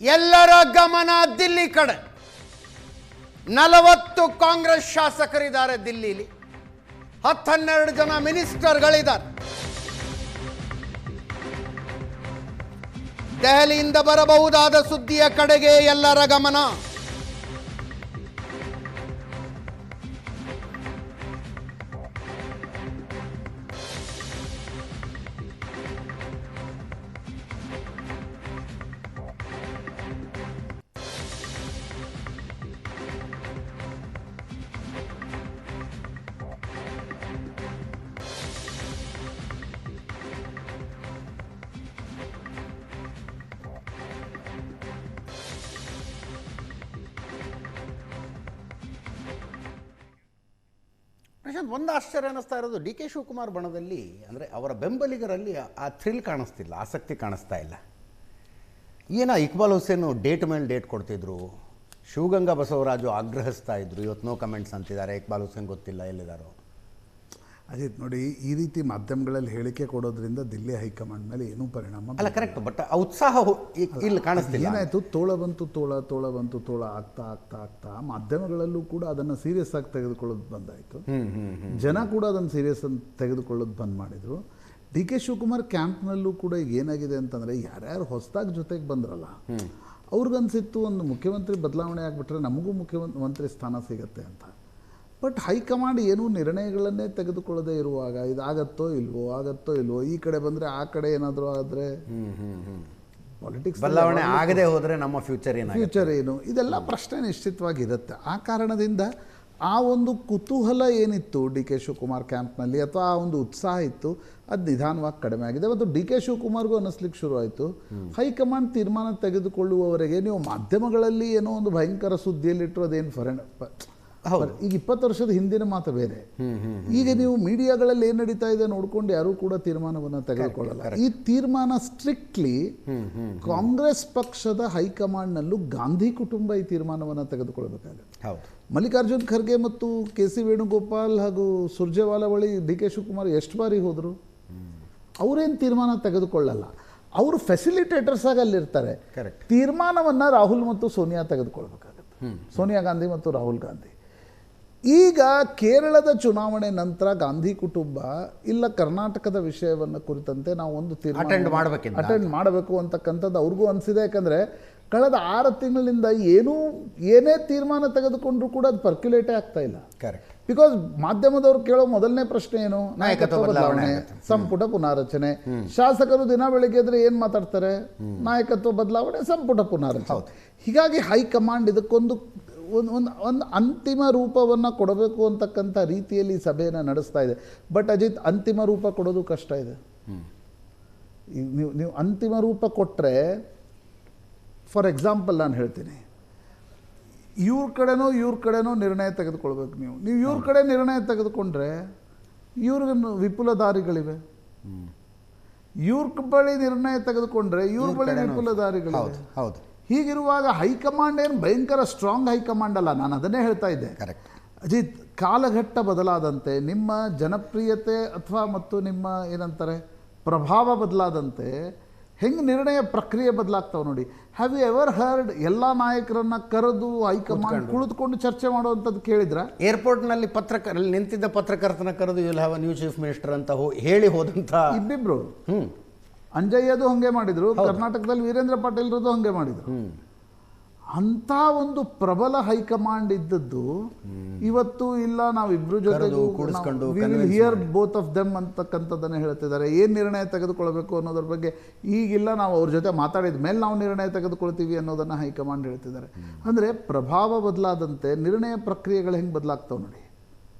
ಎಲ್ಲರ ಗಮನ ದಿಲ್ಲಿ ಕಡೆ. 40 ಕಾಂಗ್ರೆಸ್ ಶಾಸಕರಿದ್ದಾರೆ ದಿಲ್ಲಿಲಿ, 10-12 ಜನ ಮಿನಿಸ್ಟರ್ಗಳಿದ್ದಾರೆ. ದೆಹಲಿಯಿಂದ ಬರಬಹುದಾದ ಸುದ್ದಿಯ ಕಡೆಗೆ ಎಲ್ಲರ ಗಮನ. ಪ್ರಶಾಂತ್, ಒಂದು ಆಶ್ಚರ್ಯ ಅನ್ನಿಸ್ತಾ ಇರೋದು ಡಿ ಕೆ ಶಿವಕುಮಾರ್ ಬಣದಲ್ಲಿ, ಅಂದರೆ ಅವರ ಬೆಂಬಲಿಗರಲ್ಲಿ ಆ ಥ್ರಿಲ್ ಕಾಣಿಸ್ತಿಲ್ಲ, ಆಸಕ್ತಿ ಕಾಣಿಸ್ತಾ ಇಲ್ಲ. ಏನೋ ಇಕ್ಬಾಲ್ ಹುಸೇನ್ ಡೇಟ್ ಮೇಲೆ ಡೇಟ್ ಕೊಡ್ತಿದ್ರು, ಶಿವಗಂಗಾ ಬಸವರಾಜು ಆಗ್ರಹಿಸ್ತಾ ಇದ್ರು, ಇವತ್ತು ನೋ ಕಮೆಂಟ್ಸ್ ಅಂತಿದ್ದಾರೆ. ಇಕ್ಬಾಲ್ ಹುಸೇನ್ ಗೊತ್ತಿಲ್ಲ ಎಲ್ಲಿದ್ದಾರೋ. ಅಜಿತ್ ನೋಡಿ, ಈ ರೀತಿ ಮಾಧ್ಯಮಗಳಲ್ಲಿ ಹೇಳಿಕೆ ಕೊಡೋದ್ರಿಂದ ದಿಲ್ಲಿ ಹೈಕಮಾಂಡ್ ಮೇಲೆ ಏನೂ ಪರಿಣಾಮ ಅಲ್ಲ, ಕರೆಕ್ಟ್, ಬಟ್ ಆ ಉತ್ಸಾಹ ಇಲ್ಲಿ ಕಾಣಿಸ್ತಿಲ್ಲ. ಏನಾಯಿತು, ತೋಳ ಬಂತು ತೋಳ ಆಗ್ತಾ ಆಗ್ತಾ ಆಗ್ತಾ ಮಾಧ್ಯಮಗಳಲ್ಲೂ ಕೂಡ ಅದನ್ನು ಸೀರಿಯಸ್ ಆಗಿ ತೆಗೆದುಕೊಳ್ಳೋದು ಬಂದಾಯಿತು. ಜನ ಕೂಡ ಅದನ್ನು ಸೀರಿಯಸ್ ಅಂತ ತೆಗೆದುಕೊಳ್ಳೋದು ಬಂದ್ ಮಾಡಿದರು. ಡಿ ಕೆ ಶಿವಕುಮಾರ್ ಕ್ಯಾಂಪ್ನಲ್ಲೂ ಕೂಡ ಈಗ ಏನಾಗಿದೆ ಅಂತಂದರೆ, ಯಾರ್ಯಾರು ಹೊಸದಾಗಿ ಜೊತೆಗೆ ಬಂದ್ರಲ್ಲ ಅವ್ರಿಗನ್ಸಿತ್ತು ಒಂದು ಮುಖ್ಯಮಂತ್ರಿ ಬದಲಾವಣೆ ಆಗಿಬಿಟ್ರೆ ನಮಗೂ ಮುಖ್ಯಮಂತ್ರಿ ಸ್ಥಾನ ಸಿಗತ್ತೆ ಅಂತ. ಬಟ್ ಹೈಕಮಾಂಡ್ ಏನೂ ನಿರ್ಣಯಗಳನ್ನೇ ತೆಗೆದುಕೊಳ್ಳದೆ ಇರುವಾಗ ಇದಾಗತ್ತೋ ಇಲ್ವೋ, ಈ ಕಡೆ ಬಂದರೆ ಆ ಕಡೆ ಏನಾದರೂ ಆದರೆ ಪಾಲಿಟಿಕ್ಸ್ ಬದಲಾವಣೆ ಆಗದೆ ಹೋದರೆ ನಮ್ಮ ಫ್ಯೂಚರ್ ಏನು, ಇದೆಲ್ಲ ಪ್ರಶ್ನೆ ನಿಶ್ಚಿತವಾಗಿರುತ್ತೆ. ಆ ಕಾರಣದಿಂದ ಆ ಒಂದು ಕುತೂಹಲ ಏನಿತ್ತು ಡಿ ಕೆ ಶಿವಕುಮಾರ್ ಕ್ಯಾಂಪ್ನಲ್ಲಿ, ಅಥವಾ ಆ ಒಂದು ಉತ್ಸಾಹ ಇತ್ತು, ಅದು ನಿಧಾನವಾಗಿ ಕಡಿಮೆ ಆಗಿದೆ. ಮತ್ತು ಡಿ ಕೆ ಶಿವಕುಮಾರ್ಗೂ ಅನ್ನಿಸ್ಲಿಕ್ಕೆ ಶುರುವಾಯಿತು, ಹೈಕಮಾಂಡ್ ತೀರ್ಮಾನ ತೆಗೆದುಕೊಳ್ಳುವವರೆಗೆ ನೀವು ಮಾಧ್ಯಮಗಳಲ್ಲಿ ಏನೋ ಒಂದು ಭಯಂಕರ ಸುದ್ದಿಯಲ್ಲಿಟ್ಟರು ಅದೇನು ಈಗ 20 ವರ್ಷದ ಹಿಂದಿನ ಮಾತು ಬೇರೆ. ಈಗ ನೀವು ಮೀಡಿಯಾಗಳಲ್ಲಿ ಏನು ನಡೀತಾ ಇದೆ ನೋಡ್ಕೊಂಡು ಯಾರೂ ಕೂಡ ತೀರ್ಮಾನವನ್ನು ತೆಗೆದುಕೊಳ್ಳಲ್ಲ. ಈ ತೀರ್ಮಾನ ಸ್ಟ್ರಿಕ್ಟ್ಲಿ ಕಾಂಗ್ರೆಸ್ ಪಕ್ಷದ ಹೈಕಮಾಂಡ್ನಲ್ಲೂ ಗಾಂಧಿ ಕುಟುಂಬ ಈ ತೀರ್ಮಾನವನ್ನು ತೆಗೆದುಕೊಳ್ಬೇಕಾಗುತ್ತೆ. ಮಲ್ಲಿಕಾರ್ಜುನ್ ಖರ್ಗೆ ಮತ್ತು ಕೆ ಸಿ ವೇಣುಗೋಪಾಲ್ ಹಾಗೂ ಸುರ್ಜೇವಾಲಾ ಬಳಿ ಡಿ ಕೆ ಶಿವಕುಮಾರ್ ಎಷ್ಟು ಬಾರಿ ಹೋದರು, ಅವರೇನು ತೀರ್ಮಾನ ತೆಗೆದುಕೊಳ್ಳಲ್ಲ. ಅವರು ಫೆಸಿಲಿಟೇಟರ್ಸ್ ಆಗಿ ಅಲ್ಲಿರ್ತಾರೆ. ತೀರ್ಮಾನವನ್ನು ರಾಹುಲ್ ಮತ್ತು ಸೋನಿಯಾ ತೆಗೆದುಕೊಳ್ಬೇಕಾಗತ್ತೆ, ಸೋನಿಯಾ ಗಾಂಧಿ ಮತ್ತು ರಾಹುಲ್ ಗಾಂಧಿ. ಈಗ ಕೇರಳದ ಚುನಾವಣೆ ನಂತರ ಗಾಂಧಿ ಕುಟುಂಬ ಇಲ್ಲ ಕರ್ನಾಟಕದ ವಿಷಯವನ್ನು ಕುರಿತಂತೆ ನಾವು ಒಂದು ತೀರ್ಮಾನ ಅಟೆಂಡ್ ಮಾಡಬೇಕು ಅಂತಕ್ಕಂಥದ್ದು ಅವ್ರಿಗೂ ಅನಿಸಿದೆ. ಯಾಕಂದರೆ ಕಳೆದ 6 ತಿಂಗಳಿಂದ ಏನೇ ತೀರ್ಮಾನ ತೆಗೆದುಕೊಂಡ್ರೂ ಕೂಡ ಅದು ಪರ್ಕ್ಯುಲೇಟೇ ಆಗ್ತಾ ಇಲ್ಲ. ಬಿಕಾಸ್ ಮಾಧ್ಯಮದವ್ರು ಕೇಳೋ ಮೊದಲನೇ ಪ್ರಶ್ನೆ ಏನು, ನಾಯಕತ್ವ ಬದಲಾವಣೆ, ಸಂಪುಟ ಪುನಾರಚನೆ. ಶಾಸಕರು ದಿನ ಬೆಳಿಗ್ಗೆ ಎದ್ರೆ ಏನು ಮಾತಾಡ್ತಾರೆ, ನಾಯಕತ್ವ ಬದಲಾವಣೆ, ಸಂಪುಟ ಪುನಾರಚನೆ. ಹೀಗಾಗಿ ಹೈಕಮಾಂಡ್ ಇದಕ್ಕೊಂದು ಒಂದು ಅಂತಿಮ ರೂಪವನ್ನು ಕೊಡಬೇಕು ಅಂತಕ್ಕಂಥ ರೀತಿಯಲ್ಲಿ ಸಭೆಯನ್ನು ನಡೆಸ್ತಾ ಇದೆ. ಬಟ್ ಅಜಿತ್, ಅಂತಿಮ ರೂಪ ಕೊಡೋದು ಕಷ್ಟ ಇದೆ. ನೀವು ಅಂತಿಮ ರೂಪ ಕೊಟ್ಟರೆ, ಫಾರ್ ಎಕ್ಸಾಂಪಲ್ ನಾನು ಹೇಳ್ತೀನಿ, ಇವ್ರ ಕಡೆನೋ ನಿರ್ಣಯ ತೆಗೆದುಕೊಳ್ಬೇಕು. ನೀವು ಇವ್ರ ಕಡೆ ನಿರ್ಣಯ ತೆಗೆದುಕೊಂಡ್ರೆ ಇವ್ರಿಗೆ ವಿಪುಲ ದಾರಿಗಳಿವೆ, ಇವ್ರ ಬಳಿ ನಿರ್ಣಯ ತೆಗೆದುಕೊಂಡ್ರೆ ಇವ್ರ ಬಳಿ ವಿಪುಲ ದಾರಿಗಳಿವೆ. ಹೀಗಿರುವಾಗ ಹೈಕಮಾಂಡ್ ಏನು ಭಯಂಕರ ಸ್ಟ್ರಾಂಗ್ ಹೈಕಮಾಂಡ್ ಅಲ್ಲ, ನಾನು ಅದನ್ನೇ ಹೇಳ್ತಾ ಇದ್ದೆ. ಅಜಿತ್, ಕಾಲಘಟ್ಟ ಬದಲಾದಂತೆ ನಿಮ್ಮ ಜನಪ್ರಿಯತೆ ಅಥವಾ ಮತ್ತು ನಿಮ್ಮ ಏನಂತಾರೆ ಪ್ರಭಾವ ಬದಲಾದಂತೆ ಹೆಂಗೆ ನಿರ್ಣಯ ಪ್ರಕ್ರಿಯೆ ಬದಲಾಗ್ತಾವೆ ನೋಡಿ. ಹ್ಯಾವ್ ಯು ಎವರ್ ಹರ್ಡ್ ಎಲ್ಲ ನಾಯಕರನ್ನ ಕರೆದು ಹೈಕಮಾಂಡ್ ಕುಳಿತುಕೊಂಡು ಚರ್ಚೆ ಮಾಡುವಂಥದ್ದು ಕೇಳಿದ್ರ? ಏರ್ಪೋರ್ಟ್ನಲ್ಲಿ ನಿಂತಿದ್ದ ಪತ್ರಕರ್ತನ ಕರೆದು you will have a new chief minister ಅಂತ ಹೇಳಿ ಹೋದಂಥ ಇಬ್ಬಿಬ್ರು, ಅಂಜಯ್ಯದು ಹಂಗೆ ಮಾಡಿದ್ರು, ಕರ್ನಾಟಕದಲ್ಲಿ ವೀರೇಂದ್ರ ಪಾಟೀಲ್ರದ್ದು ಹಂಗೆ ಮಾಡಿದ್ರು. ಅಂಥ ಒಂದು ಪ್ರಬಲ ಹೈಕಮಾಂಡ್ ಇದ್ದದ್ದು ಇವತ್ತು ಇಲ್ಲ, ನಾವಿಬ್ರು ಜೊತೆಗೂ ಹಿಯರ್ ಬೋತ್ ಆಫ್ ದೆಮ್ ಅಂತಕ್ಕಂಥದ್ದನ್ನು ಹೇಳ್ತಿದ್ದಾರೆ. ಏನು ನಿರ್ಣಯ ತೆಗೆದುಕೊಳ್ಬೇಕು ಅನ್ನೋದ್ರ ಬಗ್ಗೆ ಈಗಿಲ್ಲ, ನಾವು ಅವ್ರ ಜೊತೆ ಮಾತಾಡಿದ ಮೇಲೆ ನಾವು ನಿರ್ಣಯ ತೆಗೆದುಕೊಳ್ತೀವಿ ಅನ್ನೋದನ್ನು ಹೈಕಮಾಂಡ್ ಹೇಳ್ತಿದ್ದಾರೆ. ಅಂದರೆ ಪ್ರಭಾವ ಬದಲಾದಂತೆ ನಿರ್ಣಯ ಪ್ರಕ್ರಿಯೆಗಳು ಹೆಂಗೆ ಬದಲಾಗ್ತಾವೆ ನೋಡಿ.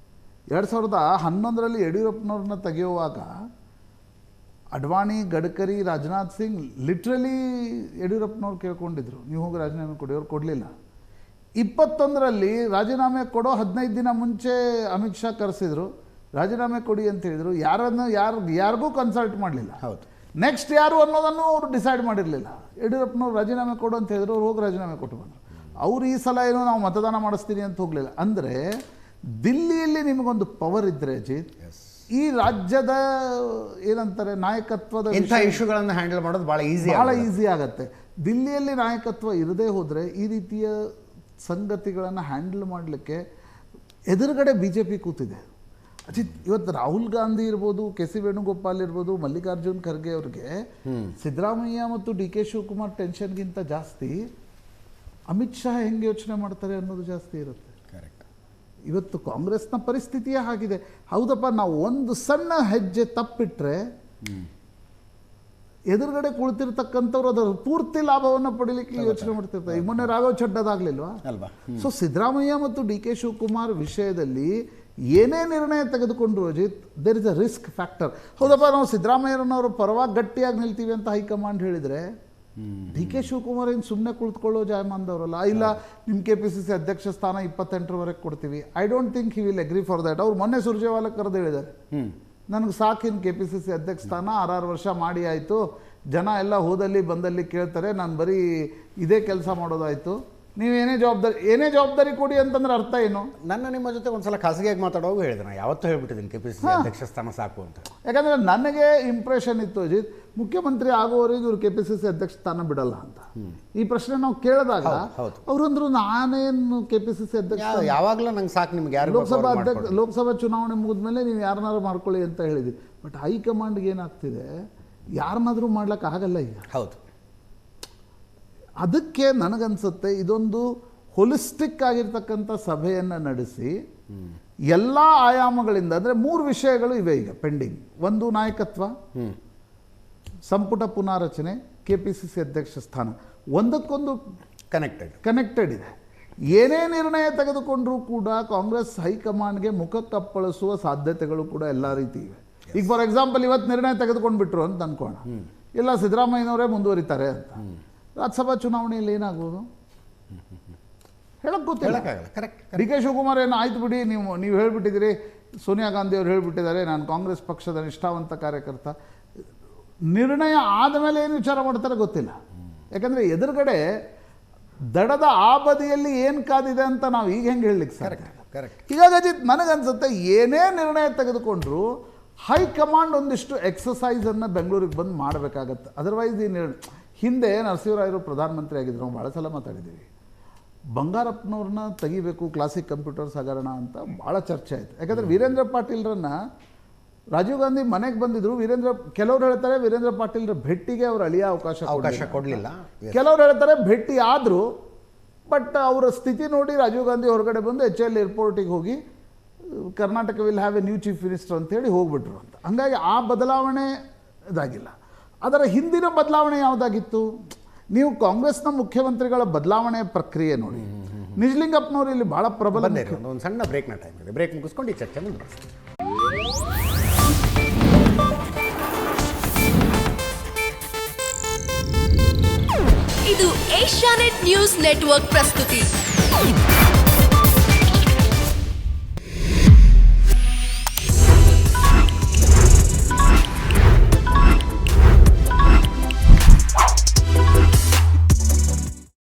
2011ರಲ್ಲಿ ಯಡಿಯೂರಪ್ಪನವ್ರನ್ನ ತೆಗೆಯುವಾಗ ಅಡ್ವಾಣಿ, ಗಡ್ಕರಿ, ರಾಜನಾಥ್ ಸಿಂಗ್ ಲಿಟ್ರಲಿ ಯಡಿಯೂರಪ್ಪನವ್ರು ಕೇಳ್ಕೊಂಡಿದ್ರು, ನೀವು ಹೋಗಿ ರಾಜೀನಾಮೆ ಕೊಡಿ. ಅವ್ರು ಕೊಡಲಿಲ್ಲ. 21ರಲ್ಲಿ ರಾಜೀನಾಮೆ ಕೊಡೋ 15 ದಿನ ಮುಂಚೆ ಅಮಿತ್ ಶಾ ಕರೆಸಿದ್ರು, ರಾಜೀನಾಮೆ ಕೊಡಿ ಅಂತ ಹೇಳಿದರು. ಯಾರಿಗೂ ಕನ್ಸಲ್ಟ್ ಮಾಡಲಿಲ್ಲ. ನೆಕ್ಸ್ಟ್ ಯಾರು ಅನ್ನೋದನ್ನು ಅವರು ಡಿಸೈಡ್ ಮಾಡಿರಲಿಲ್ಲ. ಯಡಿಯೂರಪ್ಪನವ್ರು ರಾಜೀನಾಮೆ ಕೊಡು ಅಂತ ಹೇಳಿದ್ರು, ಅವ್ರು ಹೋಗಿ ರಾಜೀನಾಮೆ ಕೊಟ್ಟು ಬಂದರು. ಅವ್ರು ಈ ಸಲ ಏನೋ ನಾವು ಮತದಾನ ಮಾಡಿಸ್ತೀನಿ ಅಂತ ಹೋಗಲಿಲ್ಲ. ಅಂದರೆ ದಿಲ್ಲಿಯಲ್ಲಿ ನಿಮಗೊಂದು ಪವರ್ ಇದ್ದರೆ ಅಜಿತ್, ಈ ರಾಜ್ಯದ ಏನಂತಾರೆ ನಾಯಕತ್ವದ ಇಶ್ಯೂಗಳನ್ನು ಹ್ಯಾಂಡಲ್ ಮಾಡೋದು ಭಾಳ ಈಸಿ ಆಗುತ್ತೆ. ದಿಲ್ಲಿಯಲ್ಲಿ ನಾಯಕತ್ವ ಇರದೇ ಹೋದರೆ ಈ ರೀತಿಯ ಸಂಗತಿಗಳನ್ನು ಹ್ಯಾಂಡಲ್ ಮಾಡಲಿಕ್ಕೆ ಎದುರುಗಡೆ ಬಿ ಜೆ ಪಿ ಕೂತಿದೆ. ಅಜಿತ್, ಇವತ್ತು ರಾಹುಲ್ ಗಾಂಧಿ ಇರ್ಬೋದು, ಕೆ ಸಿ ವೇಣುಗೋಪಾಲ್ ಇರ್ಬೋದು, ಮಲ್ಲಿಕಾರ್ಜುನ್ ಖರ್ಗೆ ಅವ್ರಿಗೆ ಸಿದ್ದರಾಮಯ್ಯ ಮತ್ತು ಡಿ ಕೆ ಶಿವಕುಮಾರ್ ಟೆನ್ಷನ್ಗಿಂತ ಜಾಸ್ತಿ ಅಮಿತ್ ಶಾ ಹೆಂಗೆ ಯೋಚನೆ ಮಾಡ್ತಾರೆ ಅನ್ನೋದು ಜಾಸ್ತಿ ಇರುತ್ತೆ. ಕರೆಕ್ಟ್. ಇವತ್ತು ಕಾಂಗ್ರೆಸ್ನ ಪರಿಸ್ಥಿತಿಯೇ ಆಗಿದೆ. ಹೌದಪ್ಪ, ನಾವು ಒಂದು ಸಣ್ಣ ಹೆಜ್ಜೆ ತಪ್ಪಿಟ್ರೆ ಎದುರುಗಡೆ ಕುಳಿತಿರ್ತಕ್ಕಂಥವ್ರು ಅದರ ಪೂರ್ತಿ ಲಾಭವನ್ನು ಪಡೀಲಿಕ್ಕೆ ಯೋಚನೆ ಮಾಡ್ತಿರ್ತಾರೆ. ಈಗ ಮೊನ್ನೆ ರಾಘವ್ ಚಡ್ಡದಾಗ್ಲಿಲ್ವಾ ಅಲ್ವಾ? ಸೊ ಸಿದ್ದರಾಮಯ್ಯ ಮತ್ತು ಡಿ ಕೆ ಶಿವಕುಮಾರ್ ವಿಷಯದಲ್ಲಿ ಏನೇ ನಿರ್ಣಯ ತೆಗೆದುಕೊಂಡ್ರು Ajit, there is a risk factor. ಹೌದಪ್ಪ, ನಾವು ಸಿದ್ದರಾಮಯ್ಯನವರು ಪರವಾಗಿ ಗಟ್ಟಿಯಾಗಿ ನಿಲ್ತೀವಿ ಅಂತ ಹೈಕಮಾಂಡ್ ಹೇಳಿದರೆ ಡಿ ಕೆ ಶಿವಕುಮಾರ್ ಏನು ಸುಮ್ಮನೆ ಕುಳಿತುಕೊಳ್ಳೋ ಜಾಯಮಾನದವರಲ್ಲ. ಇಲ್ಲ, ನಿಮ್ಮ KPCC ಅಧ್ಯಕ್ಷ ಸ್ಥಾನ 28ರವರೆಗೆ ಕೊಡ್ತೀವಿ. I don't think he will agree for that. ಅವ್ರು ಮೊನ್ನೆ ಸುರ್ಜೇವಾಲಾ ಕರೆದು ಹೇಳಿದ್ದಾರೆ, ನನಗೆ ಸಾಕಿನ KPCC ಅಧ್ಯಕ್ಷ ಸ್ಥಾನ 6 ವರ್ಷ ಮಾಡಿ ಆಯಿತು, ಜನ ಎಲ್ಲ ಹೋದಲ್ಲಿ ಬಂದಲ್ಲಿ ಕೇಳ್ತಾರೆ, ನಾನು ಬರೀ ಇದೇ ಕೆಲಸ ಮಾಡೋದಾಯಿತು, ನೀವು ಏನೇ ಜವಾಬ್ದಾರಿ ಕೊಡಿ ಅಂತಂದ್ರೆ ಅರ್ಥ ಏನು? ನನ್ನ ನಿಮ್ಮ ಜೊತೆ ಒಂದ್ಸಲ ಖಾಸಗಿಯಾಗಿ ಮಾತಾಡೋವಾಗ ಹೇಳಿದೆ, ನಾನು ಯಾವತ್ತೂ ಹೇಳ್ಬಿಟ್ಟಿದ್ದೀನಿ KPCC ಅಧ್ಯಕ್ಷ ಸ್ಥಾನ ಸಾಕು ಅಂತ. ಯಾಕಂದರೆ ನನಗೆ ಇಂಪ್ರೆಷನ್ ಇತ್ತು ಅಜಿತ್, ಮುಖ್ಯಮಂತ್ರಿ ಆಗೋವರೆಗೆ ಇವ್ರು KPCC ಅಧ್ಯಕ್ಷ ಸ್ಥಾನ ಬಿಡಲ್ಲ ಅಂತ. ಈ ಪ್ರಶ್ನೆ ನಾವು ಕೇಳಿದಾಗ ಅವರಂದ್ರು, ನಾನೇನು KPCC ಅಧ್ಯಕ್ಷ, ಯಾವಾಗಲೂ ನಂಗೆ ಸಾಕು, ನಿಮ್ಗೆ ಯಾರು ಲೋಕಸಭಾ ಚುನಾವಣೆ ಮುಗಿದ್ಮೇಲೆ ನೀವು ಯಾರನ್ನಾರು ಮಾಡ್ಕೊಳ್ಳಿ ಅಂತ ಹೇಳಿದ್ವಿ. ಬಟ್ ಹೈಕಮಾಂಡ್ಗೆ ಏನಾಗ್ತಿದೆ, ಯಾರನ್ನಾದ್ರೂ ಮಾಡ್ಲಿಕ್ಕೆ ಆಗಲ್ಲ ಈಗ. ಹೌದು. ಅದಕ್ಕೆ ನನಗನ್ಸುತ್ತೆ ಇದೊಂದು ಹೊಲಿಸ್ಟಿಕ್ ಆಗಿರ್ತಕ್ಕಂಥ ಸಭೆಯನ್ನು ನಡೆಸಿ ಎಲ್ಲ ಆಯಾಮಗಳಿಂದ, ಅಂದರೆ 3 ವಿಷಯಗಳು ಇವೆ ಈಗ ಪೆಂಡಿಂಗ್. ಒಂದು ನಾಯಕತ್ವ, ಸಂಪುಟ ಪುನಾರಚನೆ, KPCC ಅಧ್ಯಕ್ಷ ಸ್ಥಾನ, ಒಂದಕ್ಕೊಂದು ಕನೆಕ್ಟೆಡ್ ಇದೆ. ಏನೇ ನಿರ್ಣಯ ತೆಗೆದುಕೊಂಡ್ರೂ ಕೂಡ ಕಾಂಗ್ರೆಸ್ ಹೈಕಮಾಂಡ್ಗೆ ಮುಖ ಕಪ್ಪಳಿಸುವ ಸಾಧ್ಯತೆಗಳು ಕೂಡ ಎಲ್ಲ ರೀತಿ ಇವೆ. ಈಗ ಫಾರ್ ಎಕ್ಸಾಂಪಲ್ ಇವತ್ತು ನಿರ್ಣಯ ತೆಗೆದುಕೊಂಡ್ಬಿಟ್ರು ಅಂತ ಅನ್ಕೋಣ, ಇಲ್ಲ ಸಿದ್ದರಾಮಯ್ಯನವರೇ ಮುಂದುವರಿತಾರೆ ಅಂತ, ರಾಜ್ಯಸಭಾ ಚುನಾವಣೆಯಲ್ಲಿ ಏನಾಗ್ಬೋದು ಹೇಳಕ್ ಗೊತ್ತಿಲ್ಲ. ಡಿ ಕೆ ಶಿವಕುಮಾರ್ ಏನು ಆಯ್ತು ಬಿಡಿ, ನೀವು ಹೇಳ್ಬಿಟ್ಟಿದ್ದೀರಿ, ಸೋನಿಯಾ ಗಾಂಧಿ ಅವರು ಹೇಳ್ಬಿಟ್ಟಿದ್ದಾರೆ, ನಾನು ಕಾಂಗ್ರೆಸ್ ಪಕ್ಷದ ನಿಷ್ಠಾವಂತ ಕಾರ್ಯಕರ್ತ. ನಿರ್ಣಯ ಆದಮೇಲೆ ಏನು ವಿಚಾರ ಮಾಡ್ತಾರೆ ಗೊತ್ತಿಲ್ಲ. ಯಾಕಂದರೆ ಎದುರುಗಡೆ ದಡದ ಆ ಬದಿಯಲ್ಲಿ ಏನು ಕಾದಿದೆ ಅಂತ ನಾವು ಈಗ ಹೆಂಗೆ ಹೇಳಲಿಕ್ಕೆ ಸಾಧ್ಯ? ಹೀಗಾಗಿ ಅಜಿತ್, ನನಗನ್ಸುತ್ತೆ ಏನೇ ನಿರ್ಣಯ ತೆಗೆದುಕೊಂಡ್ರು ಹೈಕಮಾಂಡ್ ಒಂದಿಷ್ಟು ಎಕ್ಸಸೈಸನ್ನು ಬೆಂಗಳೂರಿಗೆ ಬಂದು ಮಾಡಬೇಕಾಗತ್ತೆ. ಅದರ್ವೈಸ್ ಹಿಂದೆ ನರಸಿಂಹರಾಯರು ಪ್ರಧಾನಮಂತ್ರಿ ಆಗಿದ್ರು, ನಾವು ಭಾಳ ಸಲ ಮಾತಾಡಿದ್ದೀವಿ, ಬಂಗಾರಪ್ಪನವ್ರನ್ನ ತೆಗಿಬೇಕು ಕ್ಲಾಸಿಕ್ ಕಂಪ್ಯೂಟರ್ಸ್ ಹಗರಣ ಅಂತ ಭಾಳ ಚರ್ಚೆ ಆಯಿತು. ಯಾಕಂದರೆ ವೀರೇಂದ್ರ ಪಾಟೀಲ್ರನ್ನ ರಾಜೀವ್ ಗಾಂಧಿ ಮನೆಗೆ ಬಂದಿದ್ರು, ಕೆಲವರು ಹೇಳ್ತಾರೆ ವೀರೇಂದ್ರ ಪಾಟೀಲ್ರ ಭೇಟಿಗೆ ಅವ್ರು ಅಳಿಯ ಅವಕಾಶ ಕೊಡಲಿಲ್ಲ, ಕೆಲವರು ಹೇಳ್ತಾರೆ ಭೇಟಿ ಆದರೂ ಬಟ್ ಅವರ ಸ್ಥಿತಿ ನೋಡಿ ರಾಜೀವ್ ಗಾಂಧಿ ಹೊರಗಡೆ ಬಂದು HL ಏರ್ಪೋರ್ಟಿಗೆ ಹೋಗಿ Karnataka will have A new chief minister ಅಂತೇಳಿ ಹೋಗ್ಬಿಟ್ರು ಅಂತ. ಹಂಗಾಗಿ ಆ ಬದಲಾವಣೆ ಇದಾಗಿಲ್ಲ. ಅದರ ಹಿಂದಿನ ಬದಲಾವಣೆ ಯಾವುದಾಗಿತ್ತು? ನೀವು ಕಾಂಗ್ರೆಸ್ನ ಮುಖ್ಯಮಂತ್ರಿಗಳ ಬದಲಾವಣೆ ಪ್ರಕ್ರಿಯೆ ನೋಡಿ. ನಿಜಲಿಂಗಪ್ಪನವರು ಇಲ್ಲಿ ಬಹಳ ಪ್ರಬಲ. ಒಂದು ಸಣ್ಣ ಬ್ರೇಕ್ನ ಟೈಮ್ ಇದೆ, ಬ್ರೇಕ್ ಮುಗಿಸ್ಕೊಂಡು ಈ ಚರ್ಚೆ ಮುಂದುವರಿಸ್ತೀವಿ. ಇದು ಏಷ್ಯಾನೆಟ್ ನ್ಯೂಸ್ ನೆಟ್ವರ್ಕ್ ಪ್ರಸ್ತುತಿ.